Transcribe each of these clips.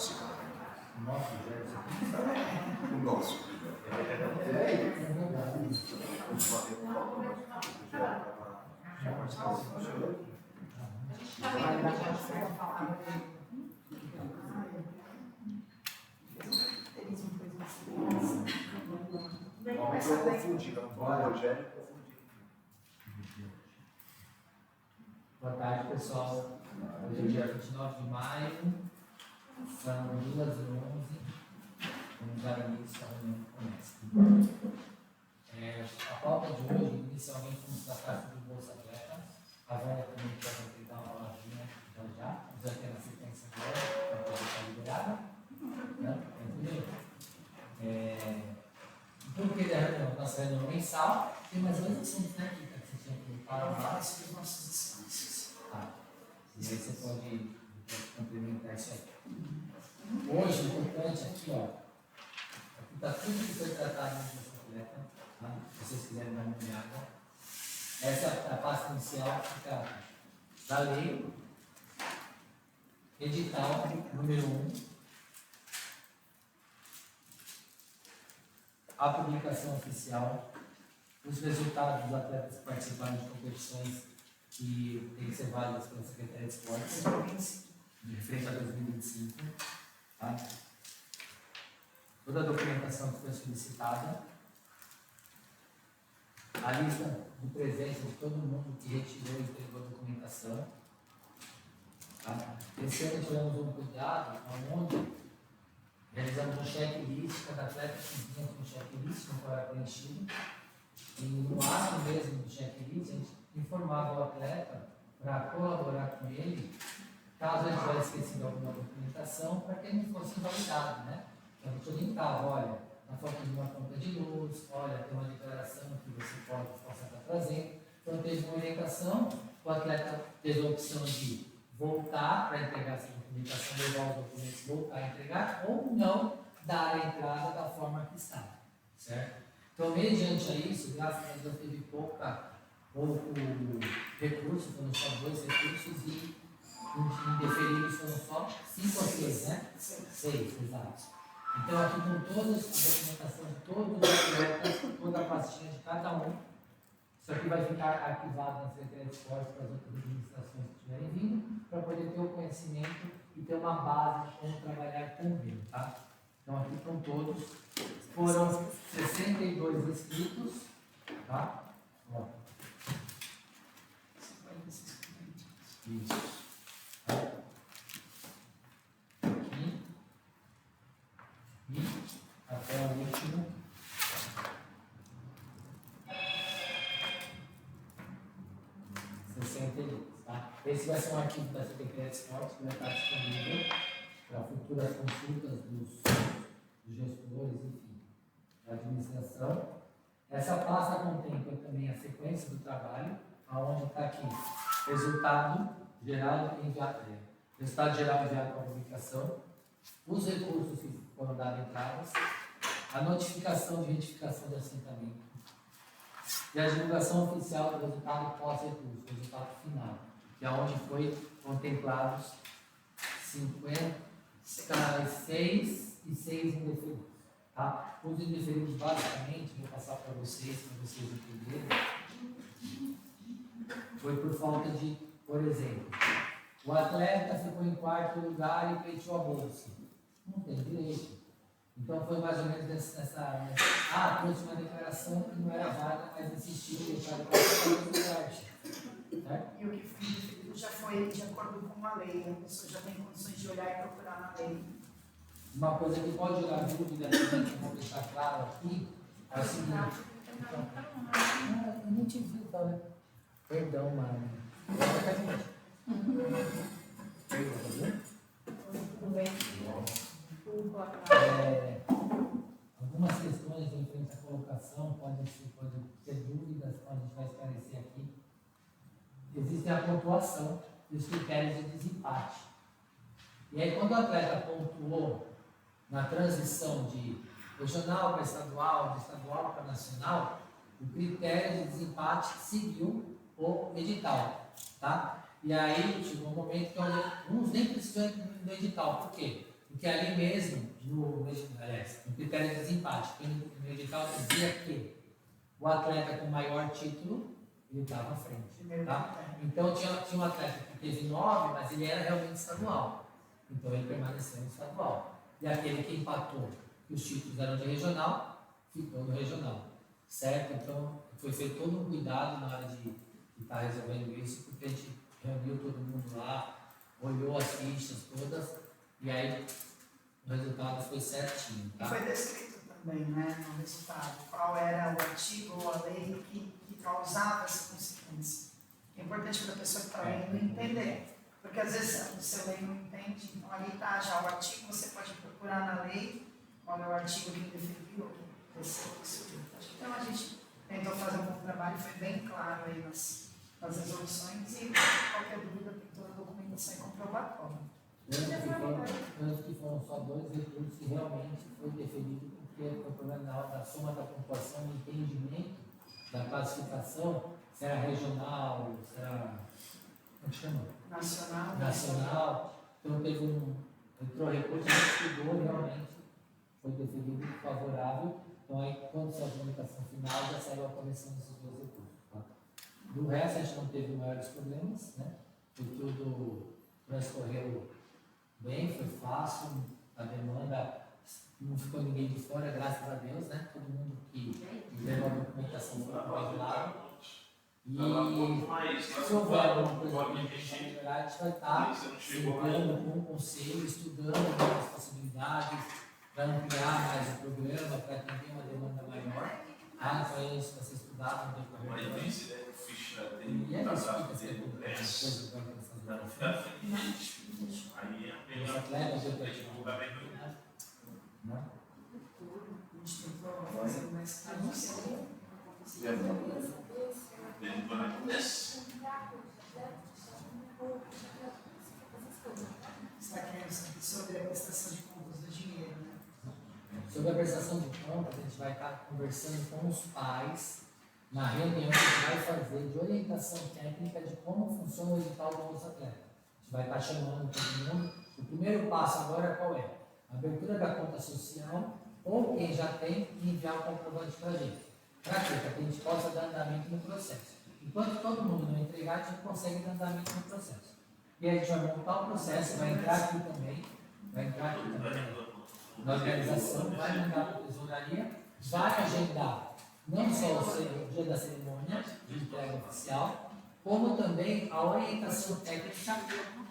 O nosso Gerson. O nosso. Boa tarde, pessoal. Hoje é dia 29 de maio, são 2h11, vamos dar início à reunião que começa. A pauta de hoje, inicialmente, vamos tratar sobre o Bolsa Atleta. A Vânia também quer apresentar uma palavrinha já, já que é na sequência agora, para poder estar liberada. Entendeu? Então, eu queria a reunião, nossa reunião mensal, tem mais dois assuntos, né, Kika, que você tinha que falar sobre as nossas instâncias. E aí você pode complementar isso aí. Hoje, o importante aqui, aqui está tudo que foi tratado no Bolsa Atleta, tá? Se vocês quiserem dar uma olhada. Essa é a pasta inicial que fica da lei, edital número 1, a publicação oficial, os resultados dos atletas que participaram de competições que têm que ser válidas pela Secretaria de Esportes, de referente a 2025. Tá? Toda a documentação que foi solicitada, a lista de presença de todo mundo que retirou e entregou a documentação. Tá? Esse ano tivemos um cuidado onde realizamos um checklist, cada atleta que vinha com um checklist, não era preenchido. E no ato mesmo do checklist, a gente informava o atleta para colaborar com ele, caso ele tivesse esquecido alguma documentação, para que ele não fosse invalidado, né? Então a gente orientava, olha, na foto de uma conta de luz, olha, tem uma declaração que você possa estar trazendo. Então teve uma orientação, o atleta teve a opção de voltar para entregar essa documentação, levar os documentos, voltar a entregar, ou não dar a entrada da forma que estava, certo? Então, mediante a isso, graças a Deus teve pouco recurso, foram só 2 recursos e indeferidos foram só 5 ou 6, né? 6, exato. Então, aqui com toda a documentação de todos os atletas, toda a pastinha de cada um, isso aqui vai ficar arquivado na Secretaria de Esportes para as outras administrações que estiverem vindo, para poder ter o conhecimento e ter uma base de como trabalhar também, tá? Então, aqui estão todos. Foram 62 inscritos, tá? Ó. Isso. Aqui. E até o último. Tá? Esse vai ser um arquivo da Secretaria de Esportes que vai estar disponível para futuras consultas dos gestores, enfim, da administração. Essa pasta contempla também a sequência do trabalho, aonde está aqui resultado geral enviado para a publicação, os recursos que foram dados entradas, a notificação de retificação de assentamento e a divulgação oficial do resultado pós-recurso, resultado final, que é onde foi contemplados 56 e 6 indeferidos. Tá? Os indeferidos, basicamente, vou passar para vocês entenderem, foi por falta de, por exemplo, o atleta ficou em 4º lugar e pleiteou a bolsa. Não tem direito. Então foi mais ou menos nessa trouxe uma declaração que não era válida, mas insistiu em deixar de lugar. E o que foi indeferido já foi de acordo com a lei, a pessoa já tem condições de olhar e procurar na lei. Uma coisa que pode gerar dúvida, que vou deixar claro aqui, é o seguinte. Eu nem te vi, tá? Perdão, mano. Algumas questões referentes à colocação podem ter dúvidas, a gente vai esclarecer aqui. Existe a pontuação e os critérios de desempate. E aí, quando o atleta pontuou na transição de regional para estadual, de estadual para nacional, o critério de desempate seguiu o edital, tá? E aí chegou um momento que uns nem precisam do edital. Por quê? Porque ali mesmo, no critério de desempate, no edital dizia que o atleta com maior título, ele estava à frente. Tá? Então tinha um atleta que teve 9, mas ele era realmente estadual. Então ele permaneceu no estadual. E aquele que empatou, que os títulos eram de regional, ficou no regional. Certo? Então foi feito todo um cuidado na hora de estar resolvendo isso, porque a gente reuniu todo mundo lá, olhou as fichas todas, e aí o resultado foi certinho. Tá? E foi descrito também, né, no resultado, qual era o artigo ou a lei que causava essa consequência. É importante para a pessoa que está lendo entender, porque às vezes o seu lei não entende, então ali está já o artigo, você pode procurar na lei qual é o artigo que definiu, então a gente tentou fazer um bom trabalho, foi bem claro aí nas resoluções, e qualquer dúvida tem toda a documentação e comprovatória. Tanto que foram só 2 recursos que realmente foi deferido, porque foi o problema na hora da soma da pontuação, do entendimento da classificação, se era regional, se era, como chama? Nacional. Então entrou recurso, a gente estudou e realmente foi deferido favorável. Então aí, quando saiu a comunicação final, já saiu a correção desses 2 recursos. Tá? Do resto, a gente não teve maiores problemas, né? Foi tudo transcorreu bem, foi fácil, a demanda, não ficou ninguém de fora, graças a Deus, né? Todo mundo que levou a documentação foi para o lado. E se houver alguma coisa que a gente melhorar, a gente vai estar sentando com o conselho, estudando as possibilidades para ampliar mais o programa, para atender uma demanda maior. Tá? Então, isso vai ser estudado no decorrer do ano. E é isso que fica sendo os atletas, eu tenho sobre a prestação de contas do dinheiro, né? Sobre a prestação de contas, a gente vai estar conversando com os pais na reunião que a gente vai fazer de orientação técnica de como funciona o edital do nosso atleta. A gente vai estar chamando todo mundo. O primeiro passo agora qual é? A abertura da conta social, ou quem já tem, enviar o comprovante para a gente. Para quê? Para que a gente possa dar andamento no processo. Enquanto todo mundo não entregar, a gente consegue dar andamento no processo. E a gente vai montar o processo, vai entrar aqui também na organização, vai mandar para a tesouraria, vai agendar não só o dia da cerimônia de entrega oficial, como também a orientação técnica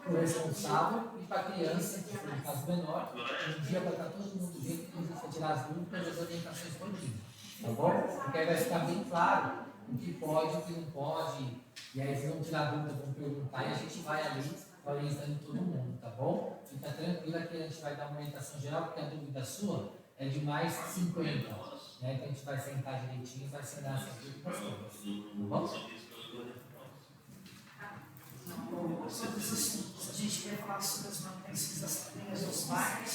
para o responsável e para a criança, que foi um caso menor, um dia vai estar todo mundo do jeito que a gente vai tirar as dúvidas e as orientações contínuas. Tá bom? Porque aí vai ficar bem claro o que pode, o que não pode, e aí se não tirar dúvida, vão perguntar e a gente vai ali orientando todo mundo, tá bom? Fica tranquila que a gente vai dar uma orientação geral, porque a dúvida sua é de mais 50, né? Então a gente vai sentar direitinho e vai assinar essas dúvidas todas, tá bom? Sobre os assuntos, a gente quer falar sobre as manutenções das padrinhas dos bairros.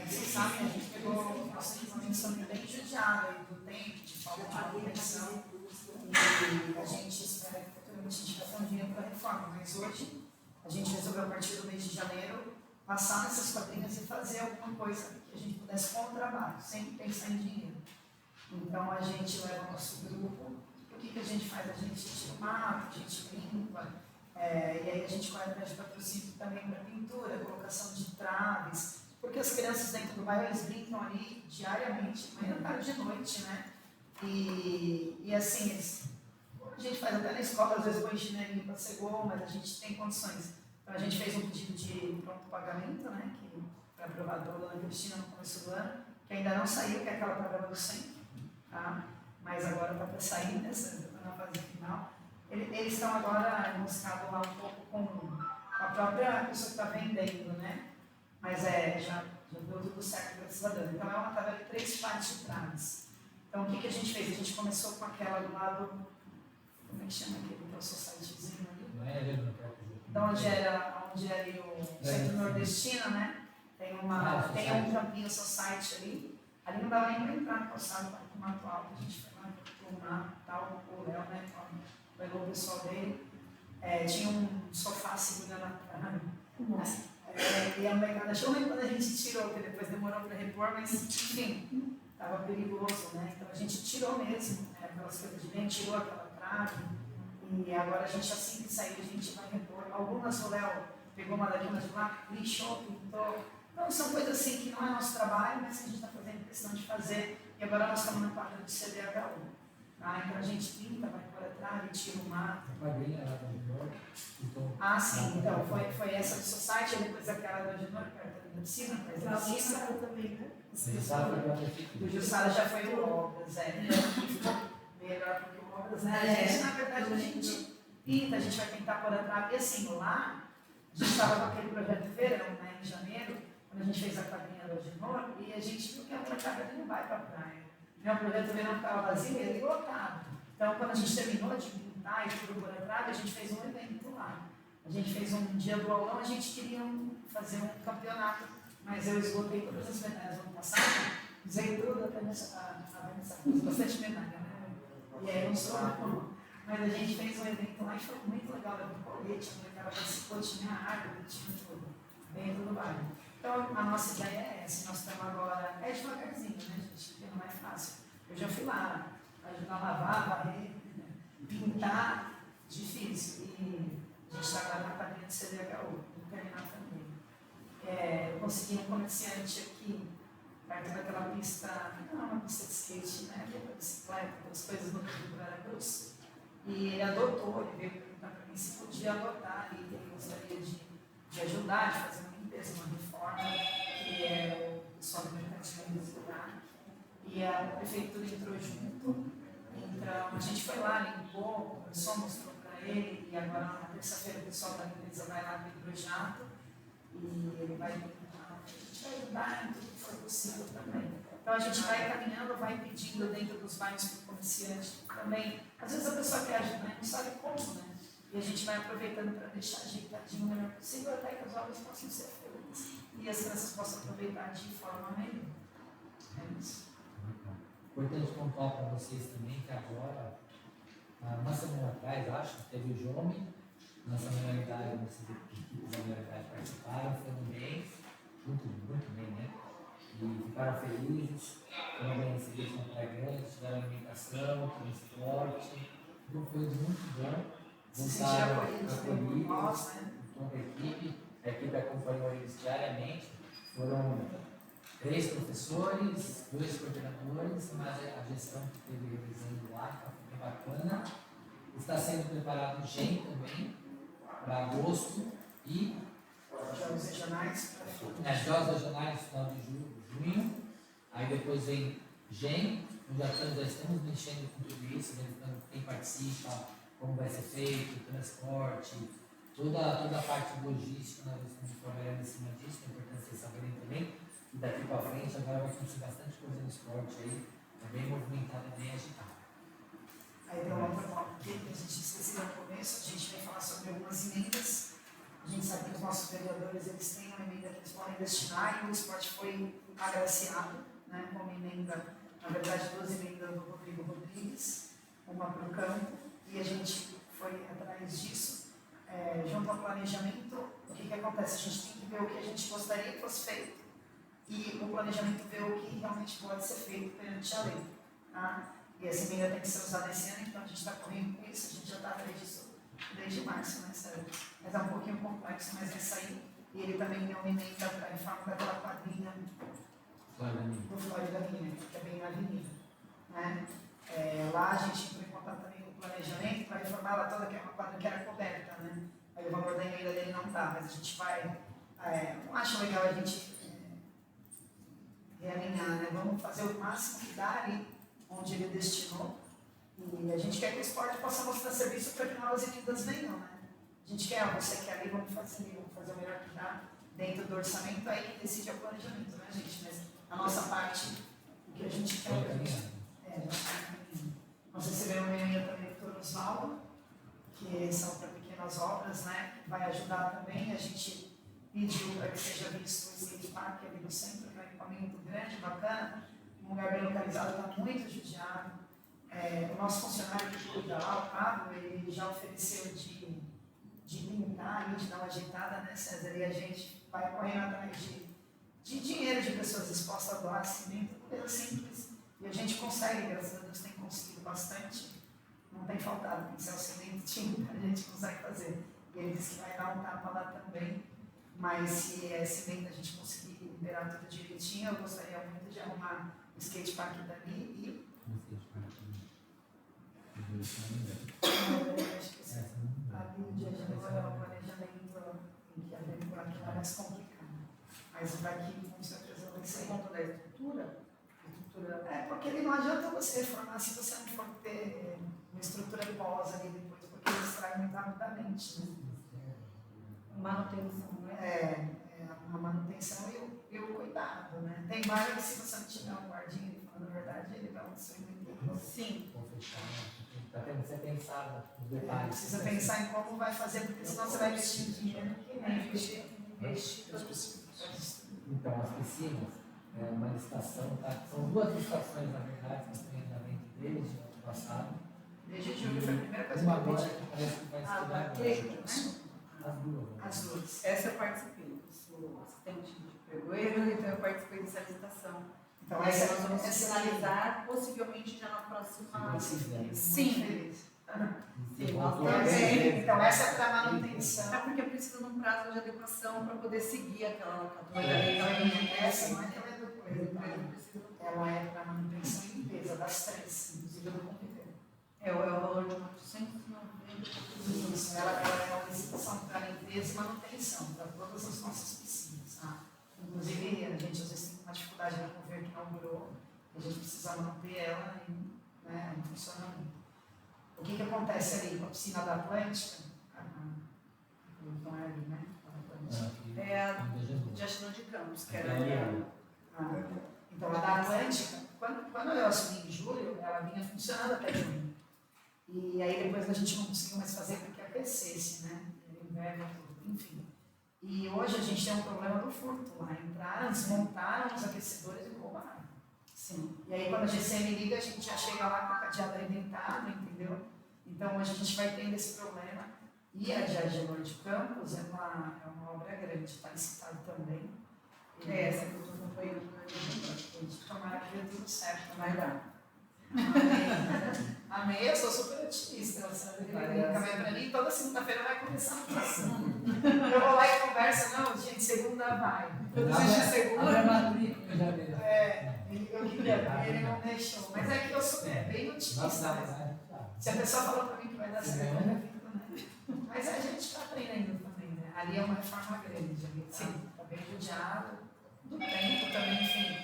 Vocês sabem, a gente pegou um equipamento bem judiado aí do tempo, de falta de manutenção. E a gente espera que futuramente a gente vai ter um dinheiro para a reforma, mas hoje a gente resolveu, a partir do mês de janeiro, passar nessas padrinhas e fazer alguma coisa que a gente pudesse com o trabalho, sem pensar em dinheiro. Então a gente leva o nosso grupo. O que a gente faz? A gente tira o mato, a gente limpa, e aí a gente vai atrás de patrocínio também para pintura, colocação de traves, porque as crianças dentro do bairro, eles brincam ali diariamente, manhã, tarde e noite, né? E assim, a gente faz até na escola, às vezes põe chinelinho para ser gol, mas a gente tem condições. Então a gente fez um pedido de pronto pagamento, né? Que foi aprovado pela dona Cristina no começo do ano, que ainda não saiu, que é aquela programa do centro, tá? Mas agora está para sair na fase final. Eles estão agora buscando lá um pouco com a própria pessoa que está vendendo, né? Mas já deu tudo certo para essa dando. Então é uma tabela de 3 partes de traves. Então o que a gente fez? A gente começou com aquela do lado, como é que chama aquele que é o societyzinho ali? Então onde era ali o centro nordestino, né? Tem um campinho society ali. Ali não dava nem para entrar no calçado, para o mato alto. A gente foi lá filmar, tal, o Léo, né? Pegou o pessoal dele. Tinha um sofá segurando a cama. aí a molecada achou ruim quando a gente tirou, porque depois demorou para repor, mas enfim, estava perigoso, né? Então a gente tirou mesmo, né? Aquelas coisas de dentro, tirou aquela trave, e agora a gente, assim que sair, a gente vai repor. Algumas o Léo pegou uma daquelas de lá, lixou, pintou. Então são coisas assim que não é nosso trabalho, mas que a gente está fazendo questão de fazer, e agora nós estamos na quadra do CDHU. Ah, então a gente pinta, vai por atrás, tira o mato. Ah, sim, então foi essa do Society, depois aquela do Agenor, perto da piscina, faz a piscina. Também, né? O Jussara já foi o Obras, melhor do que o Obras, né? A gente, na verdade, a gente pinta, a gente vai tentar por atrás. E assim, lá, a gente estava com aquele projeto de verão, né, em janeiro, quando a gente fez a quadrinha do Agenor, e a gente viu que a molecada não vai para a praia. O projeto de verão ficava vazio e ele lotado. Então, quando a gente terminou de pintar e tudo por atrás, a gente fez um evento lá. A gente fez um dia do aulão, a gente queria fazer um campeonato, mas eu esgotei todas as medalhas no ano passado, usei tudo até nessa bastante medalha, né? E aí não sou não. Mas a gente fez um evento lá e foi muito legal, era um colete, a molecada participou, tinha árvore, tinha tudo, dentro do bairro. Então, a nossa ideia é essa, nós estamos agora, é devagarzinho, né, gente, porque não é fácil. Eu já fui lá, ajudar a lavar, varrer, pintar, difícil. E a gente está agora na quadrinha do CDHU, no terminar também. Eu consegui um comerciante aqui, perto daquela pista, não é uma pista de skate, né, que é para bicicleta, as coisas no Rio Veracruz. E ele adotou, ele veio perguntar para mim se podia adotar, e ele gostaria de ajudar, de fazer uma limpeza, uma reforma, que é o pessoal do mercantil do lugar. E a prefeitura entrou junto, então a gente foi lá, limpou, começou, mostrou para ele, e agora na terça-feira o pessoal da limpeza vai lá com o hidrojato, e ele vai limpar, a gente vai ajudar em tudo que for possível também. Então a gente vai caminhando, vai pedindo dentro dos bairros para o comerciante também. Às vezes a pessoa quer ajudar e não sabe como, né? E a gente vai aproveitando para deixar ajeitadinho o melhor possível, até que as obras possam ser feitas e as crianças possam aproveitar de forma melhor. É isso. Importante contar para vocês também que agora, uma semana atrás, acho, teve o Jome, nossa maioridade, nossas equipes da maioridade participaram, foi no mês, muito bem, né? E ficaram felizes, foram bem recebidos na Praia Grande, tiveram alimentação, transporte, tudo foi muito bom. Voltaram acolhidos, toda a equipe acompanhou eles diariamente, foram 3 professores, 2 coordenadores, mas a gestão que teve revisando lá, então foi bem bacana. Está sendo preparado o GEM também, para agosto e Jogos regionais, jogos regionais no final de junho. Aí depois vem GEM, já estamos mexendo com tudo isso, verificando quem participa, como vai ser feito, o transporte, toda a parte logística, nós estamos trabalhando em cima disso, é importante vocês saberem também. E daqui para frente agora vai acontecer bastante coisa no esporte aí, é bem movimentado e bem agitado. Aí tem uma outra pauta que a gente esqueceu no começo, a gente vem falar sobre algumas emendas. A gente sabe que os nossos vereadores eles têm uma emenda que eles podem destinar e o esporte foi agraciado, né, com uma emenda, na verdade 2 emendas do Rodrigo Rodrigues, uma para o campo, e a gente foi atrás disso. Junto ao planejamento, o que acontece? A gente tem que ver o que a gente gostaria que fosse feito e o planejamento ver o que realmente pode ser feito perante a lei. Tá? E essa emenda tem que ser usada esse ano, então a gente está correndo com isso, a gente já está atrás disso desde março, né, Sérgio? Mas é um pouquinho complexo, mas vai sair. E ele também deu uma emenda para a reforma daquela quadrilha do Flórida Avenida, que é bem na avenida. Né? Lá a gente entrou em contato também com o planejamento para reformar ela toda, que é uma quadra que era coberta. Né? Aí o valor da emenda dele não dá, mas a gente vai. Não acho legal a gente realinhar, né? Vamos fazer o máximo que dá ali onde ele destinou. E a gente quer que o esporte possa mostrar serviço para que novas emendas venham, né? A gente quer, você quer ali, vamos fazer o melhor que dá dentro do orçamento, aí quem decide é o planejamento, né, gente? Mas a nossa parte, o que a gente quer, nós recebemos uma emenda também do Dr. Osvaldo, que são para pequenas obras, né? Vai ajudar também, a gente pediu para que seja visto o skate park ali no centro, que é um equipamento grande, bacana, um lugar bem localizado, está muito judiado. O nosso funcionário que cuida lá, o Pablo, ele já ofereceu de limpar, de dar uma ajeitada, né, César? E a gente vai correndo atrás de dinheiro de pessoas expostas a doar cimento, coisa simples. E a gente consegue, graças a Deus, tem conseguido bastante. Não tem faltado, tem que ser o cimento, tinta, a gente consegue fazer. E ele disse que vai dar um tapa lá também. Mas se é cimento a gente conseguir liberar tudo direitinho, eu gostaria muito de arrumar o skate park dali e. Acho que ali o dia de agora é o planejamento em que a agricultura é mais complicada. Mas daqui, com certeza, vai ser. Por conta da estrutura? É, porque ele não adianta você reformar se você não for ter uma estrutura pós ali depois, porque eles estragam muito rapidamente, né? Manutenção, né? A manutenção e o cuidado, né? Tem bairro que se você não tiver um guardinha, falando a verdade, ele vai destruir muito. Sim. Para você pensar nos É, detalhes. precisa pensar em como vai fazer, porque senão você vai investir dinheiro que nem investir. Então, as piscinas, uma licitação, tá? São 2 licitações, na verdade, que estão em andamento desde o ano passado. Desde julho foi a primeira coisa Uma que eu agora pedi. que parece que vai Ah, estudar da agora. Queijo, né? As 2. As duas. Essa eu participei, sou assistente de pregoeiro, então eu participei dessa licitação. Então, Aí essa nós vamos essa finalizar, possivelmente já na próxima. Sim. Sim, nós também. Então, essa é para manutenção. é porque precisa de um prazo de adequação para poder seguir aquela categoria. Essa não é que ela é depois, ela é para manutenção e limpeza das 3, inclusive do computador. É o valor de 490. Isso, ela é uma licitação para limpeza e manutenção para todas as nossas piscinas. Inclusive, a gente às vezes tem uma dificuldade de mover que inaugurou, a gente precisa manter ela em funcionamento. O que acontece ali com a piscina da Atlântica? Não é ali, né? É a Gestão de Campos, que era Então, a da Atlântica, quando eu assumi em julho, ela vinha funcionando até junho. E aí depois a gente não conseguiu mais fazer porque aquecesse, né? Inverno, tudo, enfim. E hoje a gente tem um problema do furto lá. Entraram, desmontaram os aquecedores e roubaram. Sim. E aí quando a GCM liga, a gente já chega lá com o cadeado arrebentado, entendeu? Então hoje a gente vai tendo esse problema. E a de Agenor de Campos é uma obra grande, está licitado também. essa que eu estou acompanhando. Tomara que dê tudo certo. Vai dar. Amém, eu sou super otimista. Para mim, toda segunda-feira vai começar a atração. Eu vou lá e converso, não, gente, segunda vai. Eu desisti de segunda. Eu queria, ele não deixou. Mas é que eu sou bem otimista. Né? Se a pessoa falou para mim que vai dar certo, eu fico, né? Mas a gente está aprendendo também, né? Ali é uma reforma grande, ali está bem judiado, do tempo também, enfim.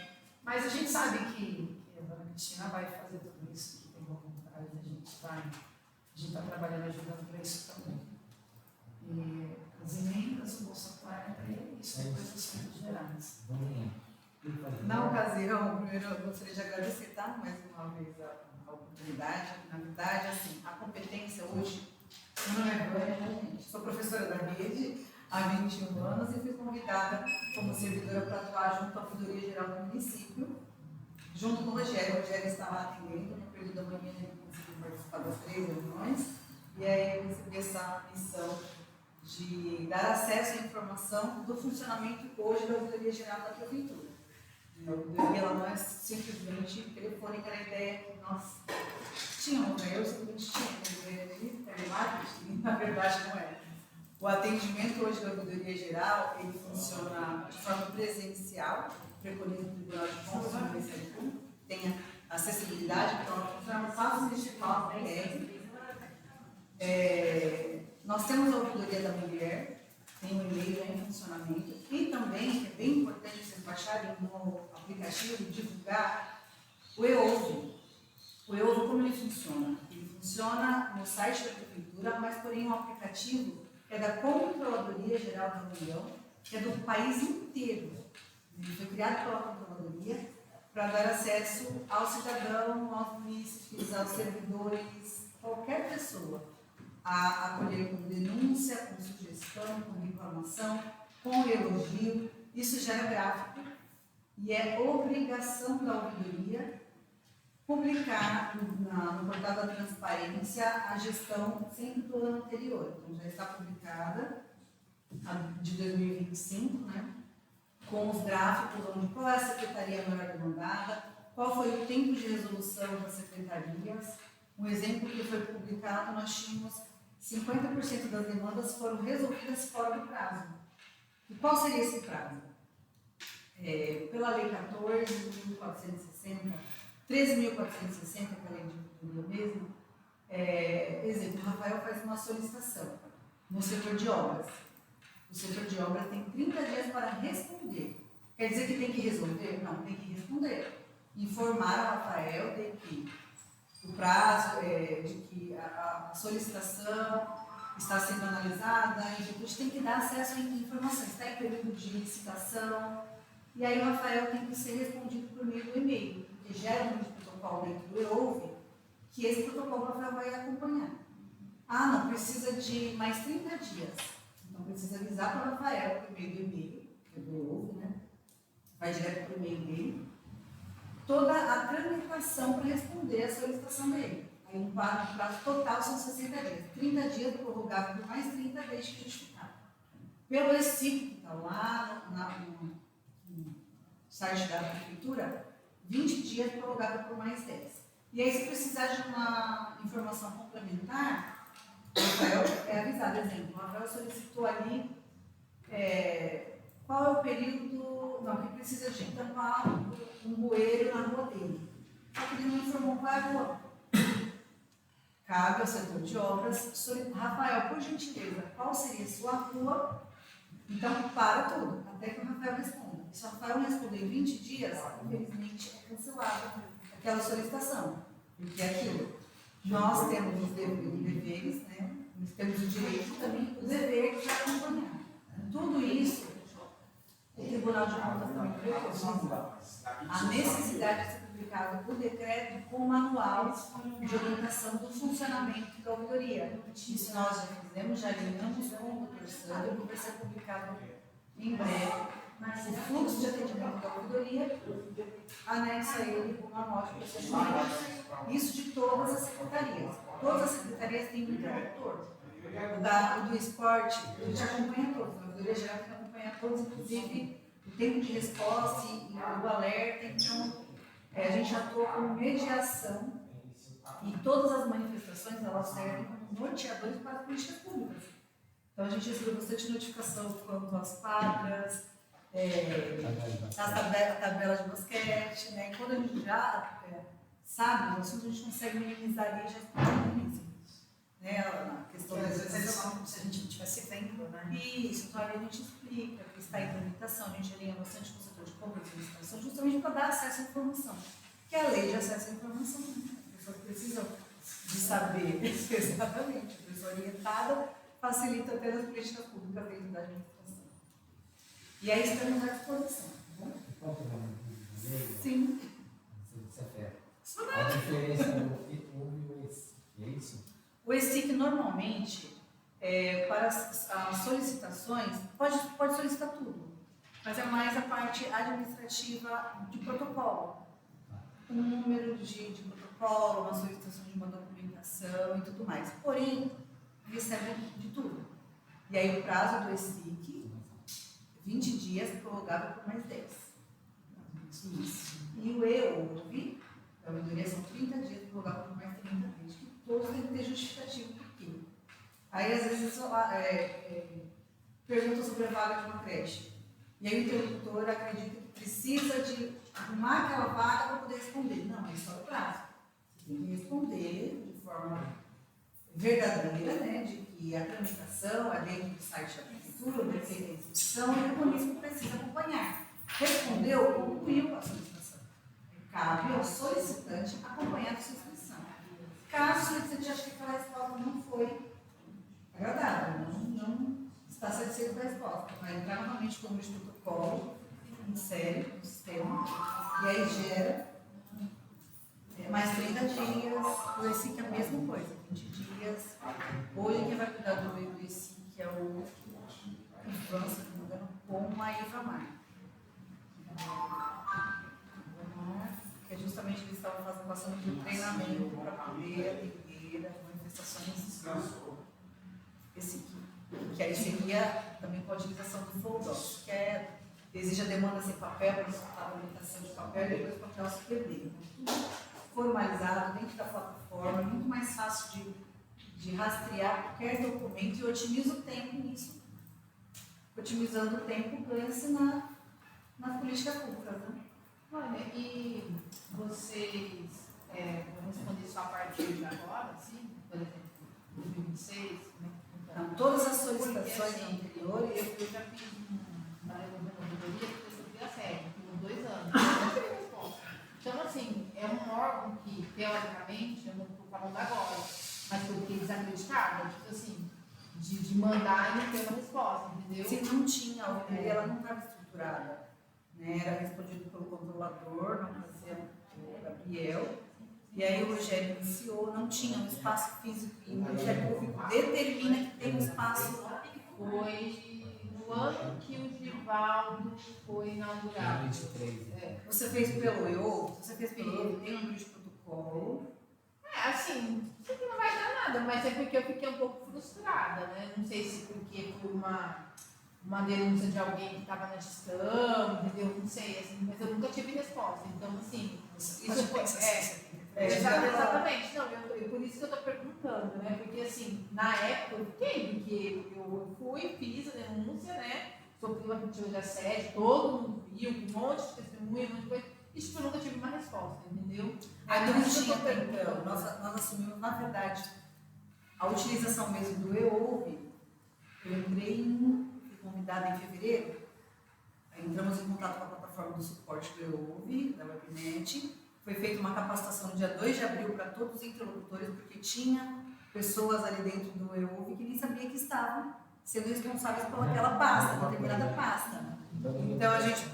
Mas a gente sabe que a dona Cristina vai fazer tudo isso, que tem boa vontade, a gente está trabalhando, ajudando para isso também. E as emendas, o Bolsa Clarenta, e isso, coisas muito gerais. Na ocasião, primeiro eu gostaria de agradecer, tá? Mais uma vez a oportunidade. Na verdade, assim, a competência hoje, meu nome é Vânia, né, gente? Sou professora da rede há 21 anos e fui convidada como servidora para atuar junto à Ouvidoria Geral do município, junto com o Rogério. O Rogério estava atendendo no período da manhã, ele conseguiu participar das 3 reuniões, e aí eu recebi essa missão de dar acesso à informação do funcionamento hoje da Ouvidoria Geral da Prefeitura. A ouvidoria ela não é simplesmente telefônica, na ideia que nós tínhamos, né? Eu simplesmente tinha uma ideia de telemarketing, na verdade não é. O atendimento hoje da Ouvidoria Geral, ele funciona de forma presencial, preconiza o Tribunal de Contas do Ministério Público, tem acessibilidade, então ela funciona no espaço municipal, nós temos a Ouvidoria da Mulher, tem um e-mail em funcionamento, e também, que é bem importante vocês baixarem no aplicativo, divulgar o EOV. O EOV, como ele funciona? Ele funciona no site da Prefeitura, mas porém um aplicativo que é da Controladoria Geral da União, que é do país inteiro. Ele foi criado pela Controladoria para dar acesso ao cidadão, aos munícipes, aos servidores, qualquer pessoa, a acolher com denúncia, com sugestão, com reclamação, com elogio. Isso gera gráfico e é obrigação da ouvidoria publicar no portal da transparência a gestão sempre do ano anterior. Então, já está publicada a de 2025, né? Com os gráficos onde qual é a secretaria melhor demandada, qual foi o tempo de resolução das secretarias. Um exemplo que foi publicado, nós tínhamos 50% das demandas foram resolvidas fora do prazo. E qual seria esse prazo? Pela Lei 14.460, 13.460, que é a lei de auditoria mesmo, exemplo, o Rafael faz uma solicitação no setor de obras. O setor de obras tem 30 dias para responder. Quer dizer que tem que resolver? Não, tem que responder. Informar ao Rafael de que o prazo, de que a solicitação está sendo analisada, e depois tem que dar acesso a informações, está em período de licitação, e aí o Rafael tem que ser respondido por meio do e-mail, porque gera um protocolo dentro do EOV, que esse protocolo o Rafael vai acompanhar. Ah, não, precisa de mais 30 dias. Então precisa avisar para o Rafael por meio do e-mail, que é do EOV, né? Vai direto para o e-mail dele, toda a tramitação para responder a solicitação dele. Aí um prazo total são 60 dias. 30 dias prorrogável por mais 30 desde que justificado. Pelo ESIC, que está lá no site da prefeitura, 20 dias prorrogável por mais 10. E aí, se precisar de uma informação complementar, o Rafael é avisado. Exemplo, o Rafael solicitou ali qual é o período, não, que precisa de tampar um bueiro na rua dele. Só que ele não informou qual é a rua. Cabe ao setor de obras, Rafael, por gentileza, qual seria a sua rua? Então, para tudo, até que o Rafael responda. Se o Rafael responder em 20 dias, infelizmente é cancelada aquela solicitação. Porque é aquilo. Nós temos os deveres, né? Nós temos o direito e também o dever de acompanhar. Tudo isso, o Tribunal de Contas também reconhece a necessidade de ser publicado o decreto com o manual de orientação do funcionamento da auditoria. Isso nós já fizemos, já alinhamos com o Dr. Sandro, que vai ser publicado em breve. O fluxo de atendimento da auditoria anexa ele com o manual de procedimento. Isso de todas as secretarias. Todas as secretarias têm um interlocutor. O do esporte, a gente acompanha todos. A auditoria geral tem que acompanhar todos, inclusive o tempo de resposta e o alerta. Então, a gente atua como mediação e todas as manifestações elas servem como norteadores para as políticas públicas. Então, a gente recebeu bastante notificação quanto às quadras, as tabelas de basquete, né? E quando a gente já sabe o assunto, a gente consegue minimizar ali e já minimiza. Né? A questão da às vezes se a gente não tivesse tempo, né? Isso, então ali a gente explica que está em tramitação, a gente alinha bastante com o setor de compras e licitação, justamente para dar acesso à informação. Que é a lei de acesso à informação, né? As pessoas precisam de saber exatamente, a pessoa orientada facilita até as políticas públicas dentro da administração. E aí estamos à disposição, tá bom? Qual que é o nome da lei? Sim. Você fera. A diferença do OVO e é isso? O ESIC normalmente, para as solicitações, pode solicitar tudo, mas é mais a parte administrativa de protocolo. Um número de protocolo, uma solicitação de uma documentação e tudo mais. Porém, recebe de tudo. E aí o prazo do ESIC, 20 dias, prorrogável por mais 10. Isso. E o EOV, a auditoria são 30 dias, prorrogável por mais 30 dias. Que todos têm que ter justificativo por quê. Aí, às vezes, pergunta sobre a vaga de uma creche. E aí o interlocutor acredita que precisa de arrumar aquela vaga para poder responder. Não, é só o prazo. Você tem que responder de forma verdadeira, né, de que a tramitação é dentro do site da prefeitura, da instituição, e por isso que precisa acompanhar. Respondeu, concluiu a solicitação. Cabe ao solicitante acompanhar a solicitação. Caso o solicitante ache que aquela resposta não foi agradável, não está satisfeito com a resposta, vai entrar novamente como de protocolo, insere no sistema, e aí gera mais 30 dias, o ESIC é a mesma coisa, 20 dias. Hoje quem vai cuidar do ESIC é o França, se não me engano, com a Ivamar. Que é justamente justamente eles estavam passando por treinamento para poder atender as manifestações que aí seria também com a utilização do FOLDOS, que exige a demanda sem papel para soltar a habilitação de papel e depois o papel se perder. Formalizado dentro da plataforma, muito mais fácil de rastrear qualquer documento e otimiza o tempo nisso. Otimizando o tempo, ganha-se nas políticas públicas. Né? Olha, e vocês vão responder só a partir de agora, assim, por exemplo, 2026, né? Então, todas as solicitações porque, assim, anteriores. Eu já fiz uma auditoria porque eu sofri assédio por 2 anos. Não tive resposta. Então, assim, é um órgão que, teoricamente, eu não estou falando agora, mas que eu fiquei desacreditada, tipo assim, de mandar e não ter uma resposta, entendeu? Se não tinha, a auditoria ela não estava estruturada. Né? Era respondido pelo controlador, na ocasião, o Gabriel. E aí o Rogério iniciou, não tinha um espaço físico e o Ministério Público determina que tem um espaço. Foi no ano que o Givaldo foi inaugurado. 23. Você fez pelo EO, você fez pelo EO, tem um número de protocolo. Assim, isso aqui não vai dar nada, mas é porque eu fiquei um pouco frustrada, né? Não sei se porque foi uma denúncia de alguém que estava na gestão, entendeu? Não sei, assim, mas eu nunca tive resposta. Então, assim, isso foi. Exatamente, não, por isso que eu estou perguntando, né? Porque assim, na época eu fiquei, porque eu fui, fiz a denúncia, né? Sofri uma tentativa de assédio, todo mundo viu, um monte de testemunha, um monte de coisa, e tipo, eu nunca tive uma resposta, entendeu? Aí não tinha, então, nós assumimos, na verdade, a utilização mesmo do EOV. Eu entrei fui convidada em fevereiro, aí entramos em contato com a plataforma do suporte do EOV, da Webnet. Foi feita uma capacitação no dia 2 de abril para todos os interlocutores, porque tinha pessoas ali dentro do EOV que nem sabia que estavam sendo responsáveis pelaquela pasta, determinada pasta. Então a gente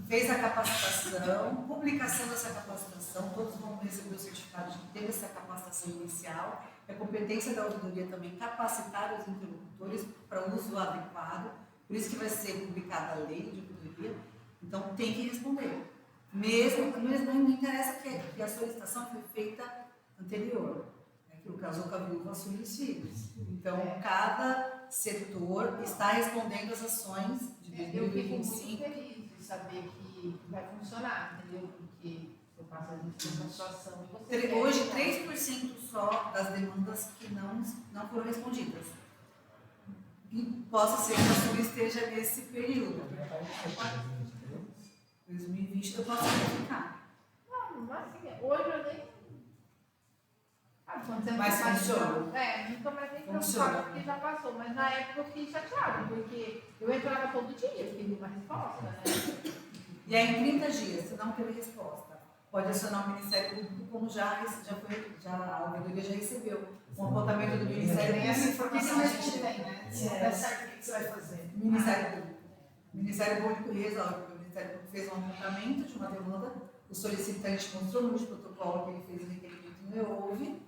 fez a capacitação, publicação dessa capacitação, todos vão receber o certificado de que teve essa capacitação inicial. É competência da auditoria também capacitar os interlocutores para o uso adequado, por isso que vai ser publicada a lei de auditoria, então tem que responder. Mesmo não interessa que a solicitação foi feita anterior, né, que o casou com a viúva assume os filhos. Então, cada setor está respondendo às ações de 2025. Eu fico muito feliz de saber que vai funcionar, entendeu? Porque eu passo a gente por uma situação e você. Hoje, 3% só das demandas que não foram respondidas. E possa ser que a sua esteja nesse período. 2020 eu posso verificar. Não, mas assim, hoje eu nem. Mas funciona? Nunca mais nem preocupado porque já passou. Mas na época eu fiquei chateada, porque eu entrava todo dia, eu queria uma resposta, né? E aí, em 30 dias, se não teve resposta, pode acionar o Ministério Público, como a auditoria já recebeu um apontamento do Ministério Público. Essa informação a gente tem, né? Se não der certo, o que você vai fazer? Ministério Público. O Ministério Público resolve. O Ministério Público fez um apontamento de uma demanda, o solicitante mostrou no protocolo que ele fez o requerimento no EOV,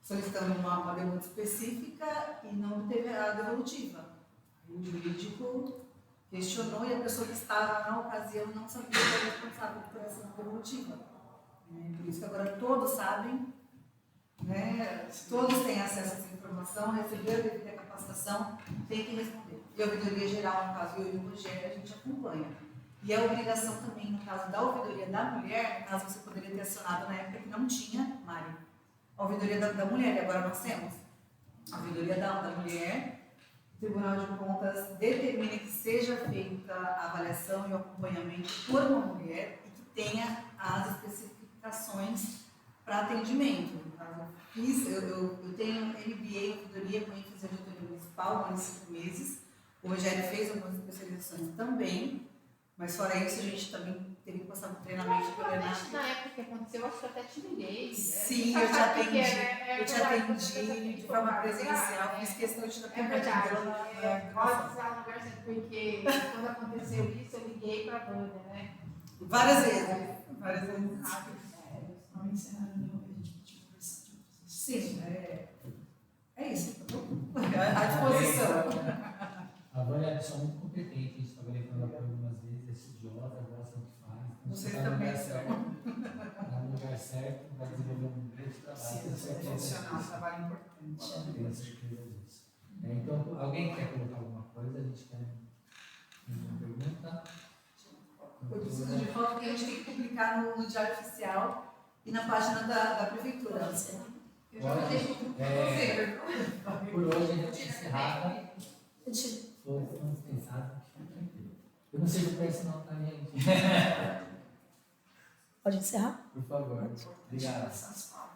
solicitando uma demanda específica e não teve a devolutiva. O jurídico questionou e a pessoa que estava na ocasião não sabia que era responsável por essa devolutiva. Por isso que agora todos sabem, né? Todos têm acesso a essa informação, receberam a devida capacitação, tem que responder. E a ouvidoria geral, no caso eu e o Rogério, a gente acompanha. E a obrigação também, no caso da ouvidoria da mulher, no caso você poderia ter acionado na época que não tinha, Mari, a ouvidoria da mulher, e agora nós temos a ouvidoria da mulher. O Tribunal de Contas determina que seja feita a avaliação e o acompanhamento por uma mulher e que tenha as especificações para atendimento. No caso, eu tenho MBA em ouvidoria com ênfase em auditoria municipal, 1 ano e 5 meses. O Rogério fez algumas especializações também, mas fora isso a gente também teria que passar por treinamento pelo ENAC. Na época que aconteceu, acho que eu até te liguei. Sim, eu te atendi de forma presencial, fiz questão de te dar verdade. Pode usar no lugar certo, porque quando aconteceu isso, eu liguei para a Vânia, né? Várias vezes. Várias vezes. Não ensinaram nenhuma, a gente pediu conversar de outras. Sim, é isso. À disposição. A Vânia é uma pessoa muito competente, a gente trabalhou com ela por algumas vezes, é estudiosa, gosta do que faz. Então, Vocês tá no também lugar são. certo. certeza funcionar, um disso. trabalho importante. Eu tenho certeza disso. Então, alguém quer colocar alguma coisa? A gente quer uma pergunta? Eu preciso de foto que a gente tem que publicar no Diário Oficial e na página da Prefeitura. Eu já mandei para você. Por hoje a gente encerrava. Vamos pensar. Eu não sirvo para isso não, tá, gente? Pode encerrar? Por favor. Obrigado. Essas palavras.